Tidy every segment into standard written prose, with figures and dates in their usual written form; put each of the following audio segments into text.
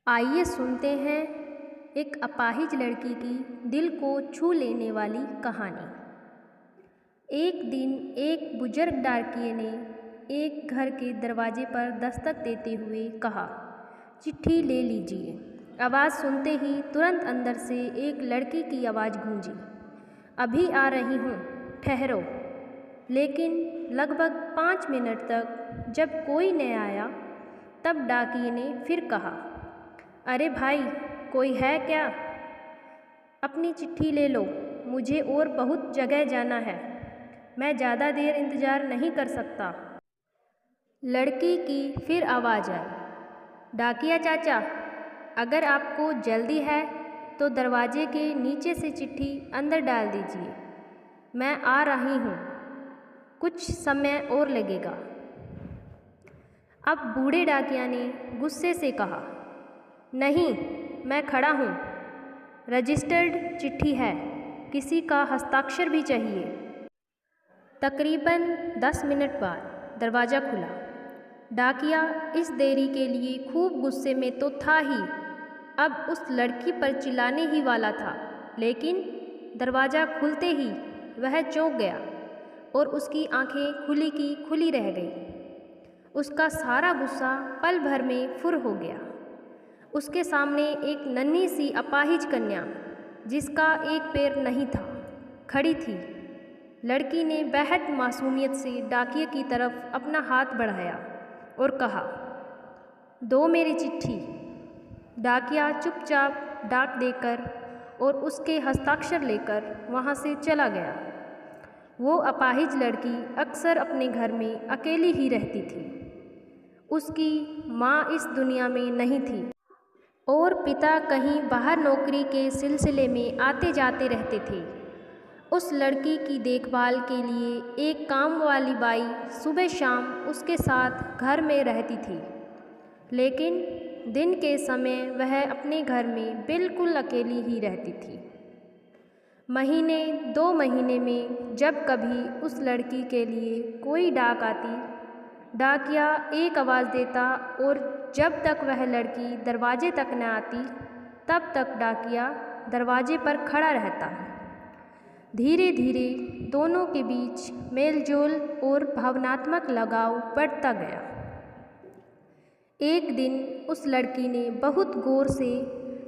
आइए सुनते हैं एक अपाहिज लड़की की दिल को छू लेने वाली कहानी। एक दिन एक बुजुर्ग डाकिये ने एक घर के दरवाजे पर दस्तक देते हुए कहा, चिट्ठी ले लीजिए। आवाज़ सुनते ही तुरंत अंदर से एक लड़की की आवाज़ गूंजी, अभी आ रही हूँ, ठहरो। लेकिन लगभग 5 मिनट तक जब कोई न आया, तब डाकिये ने फिर कहा, अरे भाई, कोई है क्या? अपनी चिट्ठी ले लो, मुझे और बहुत जगह जाना है, मैं ज़्यादा देर इंतज़ार नहीं कर सकता। लड़की की फिर आवाज़ आई, डाकिया चाचा, अगर आपको जल्दी है तो दरवाजे के नीचे से चिट्ठी अंदर डाल दीजिए, मैं आ रही हूँ, कुछ समय और लगेगा। अब बूढ़े डाकिया ने गुस्से से कहा, नहीं, मैं खड़ा हूँ, रजिस्टर्ड चिट्ठी है, किसी का हस्ताक्षर भी चाहिए। तकरीबन 10 मिनट बाद दरवाज़ा खुला। डाकिया इस देरी के लिए खूब गुस्से में तो था ही, अब उस लड़की पर चिल्लाने ही वाला था, लेकिन दरवाज़ा खुलते ही वह चौंक गया और उसकी आंखें खुली की खुली रह गई। उसका सारा गुस्सा पल भर में फुर हो गया। उसके सामने एक नन्ही सी अपाहिज कन्या, जिसका एक पैर नहीं था, खड़ी थी। लड़की ने बेहद मासूमियत से डाकिये की तरफ अपना हाथ बढ़ाया और कहा, दो मेरी चिट्ठी। डाकिया चुपचाप डाक देकर और उसके हस्ताक्षर लेकर वहाँ से चला गया। वो अपाहिज लड़की अक्सर अपने घर में अकेली ही रहती थी। उसकी माँ इस दुनिया में नहीं थी और पिता कहीं बाहर नौकरी के सिलसिले में आते जाते रहते थे। उस लड़की की देखभाल के लिए एक काम वाली बाई सुबह शाम उसके साथ घर में रहती थी, लेकिन दिन के समय वह अपने घर में बिल्कुल अकेली ही रहती थी। महीने 2 महीने में जब कभी उस लड़की के लिए कोई डाक आती, डाकिया एक आवाज़ देता और जब तक वह लड़की दरवाजे तक न आती, तब तक डाकिया दरवाजे पर खड़ा रहता। धीरे धीरे दोनों के बीच मेलजोल और भावनात्मक लगाव बढ़ता गया। एक दिन उस लड़की ने बहुत गौर से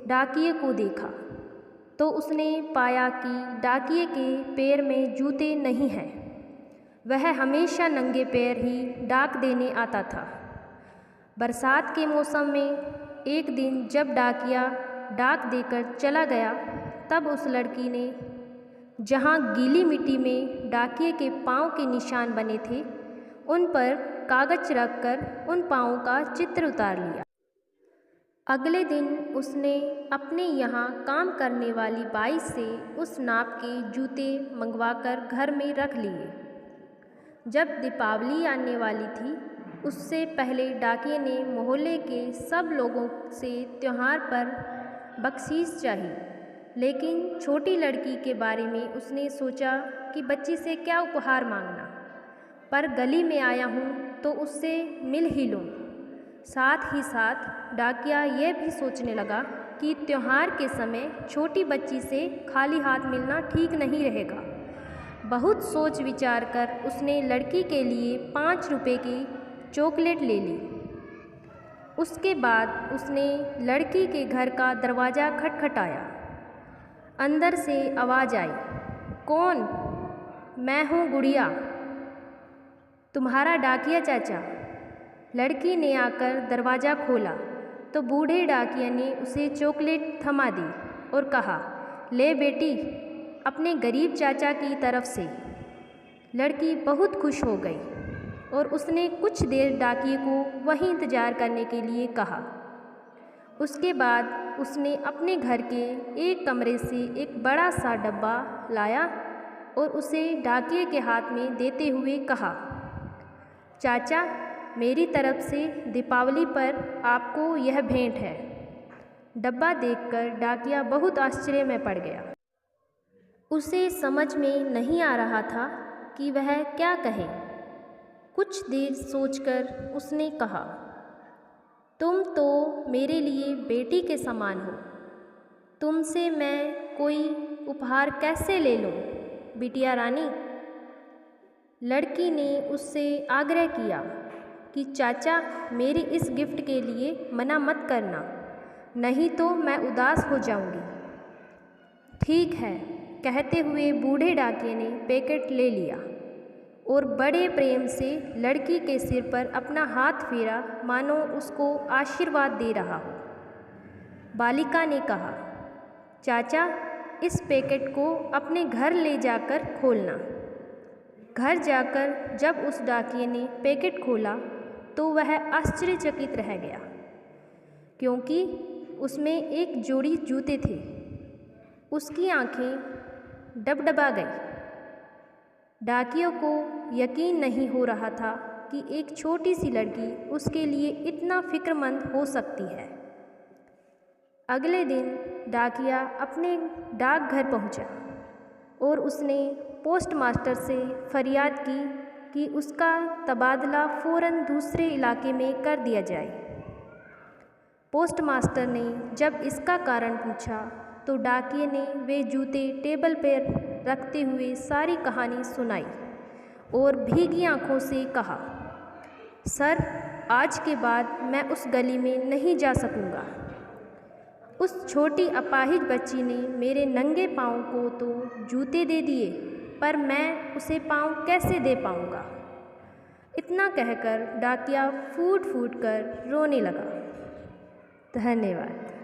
डाकिये को देखा तो उसने पाया कि डाकिये के पैर में जूते नहीं हैं। वह हमेशा नंगे पैर ही डाक देने आता था। बरसात के मौसम में एक दिन जब डाकिया डाक देकर चला गया, तब उस लड़की ने जहाँ गीली मिट्टी में डाकिये के पाँव के निशान बने थे, उन पर कागज रखकर उन पाँवों का चित्र उतार लिया। अगले दिन उसने अपने यहाँ काम करने वाली बाई से उस नाप के जूते मंगवाकर घर में रख लिए। जब दीपावली आने वाली थी, उससे पहले डाकिये ने मोहल्ले के सब लोगों से त्योहार पर बख्शीश चाही, लेकिन छोटी लड़की के बारे में उसने सोचा कि बच्ची से क्या उपहार मांगना, पर गली में आया हूँ तो उससे मिल ही लूँ। साथ ही साथ डाकिया यह भी सोचने लगा कि त्योहार के समय छोटी बच्ची से खाली हाथ मिलना ठीक नहीं रहेगा। बहुत सोच विचार कर उसने लड़की के लिए 5 रुपए की चॉकलेट ले ली। उसके बाद उसने लड़की के घर का दरवाज़ा खटखटाया। अंदर से आवाज़ आई, कौन? मैं हूँ गुड़िया, तुम्हारा डाकिया चाचा। लड़की ने आकर दरवाज़ा खोला तो बूढ़े डाकिया ने उसे चॉकलेट थमा दी और कहा, ले बेटी, अपने गरीब चाचा की तरफ से। लड़की बहुत खुश हो गई और उसने कुछ देर डाकिये को वहीं इंतज़ार करने के लिए कहा। उसके बाद उसने अपने घर के एक कमरे से एक बड़ा सा डब्बा लाया और उसे डाकिये के हाथ में देते हुए कहा, चाचा, मेरी तरफ से दीपावली पर आपको यह भेंट है। डब्बा देखकर डाकिया बहुत आश्चर्य में पड़ गया। उसे समझ में नहीं आ रहा था कि वह क्या कहे। कुछ देर सोचकर उसने कहा, तुम तो मेरे लिए बेटी के समान हो। तुमसे मैं कोई उपहार कैसे ले लूँ, बिटिया रानी? लड़की ने उससे आग्रह किया कि चाचा, मेरी इस गिफ्ट के लिए मना मत करना, नहीं तो मैं उदास हो जाऊंगी। ठीक है, कहते हुए बूढ़े डाकिये ने पैकेट ले लिया और बड़े प्रेम से लड़की के सिर पर अपना हाथ फेरा, मानो उसको आशीर्वाद दे रहा हो। बालिका ने कहा, चाचा, इस पैकेट को अपने घर ले जाकर खोलना। घर जाकर जब उस डाकिये ने पैकेट खोला तो वह आश्चर्यचकित रह गया, क्योंकि उसमें एक जोड़ी जूते थे। उसकी आंखें डबडबा गई। डाकियों को यकीन नहीं हो रहा था कि एक छोटी सी लड़की उसके लिए इतना फिक्रमंद हो सकती है। अगले दिन डाकिया अपने डाकघर पहुंचा और उसने पोस्टमास्टर से फरियाद की कि उसका तबादला फ़ौरन दूसरे इलाके में कर दिया जाए। पोस्टमास्टर ने जब इसका कारण पूछा तो डाकिये ने वे जूते टेबल पर रखते हुए सारी कहानी सुनाई और भीगी आंखों से कहा, सर, आज के बाद मैं उस गली में नहीं जा सकूंगा। उस छोटी अपाहिज बच्ची ने मेरे नंगे पाँव को तो जूते दे दिए, पर मैं उसे पाँव कैसे दे पाऊंगा? इतना कहकर डाकिया फूट फूट कर रोने लगा। धन्यवाद।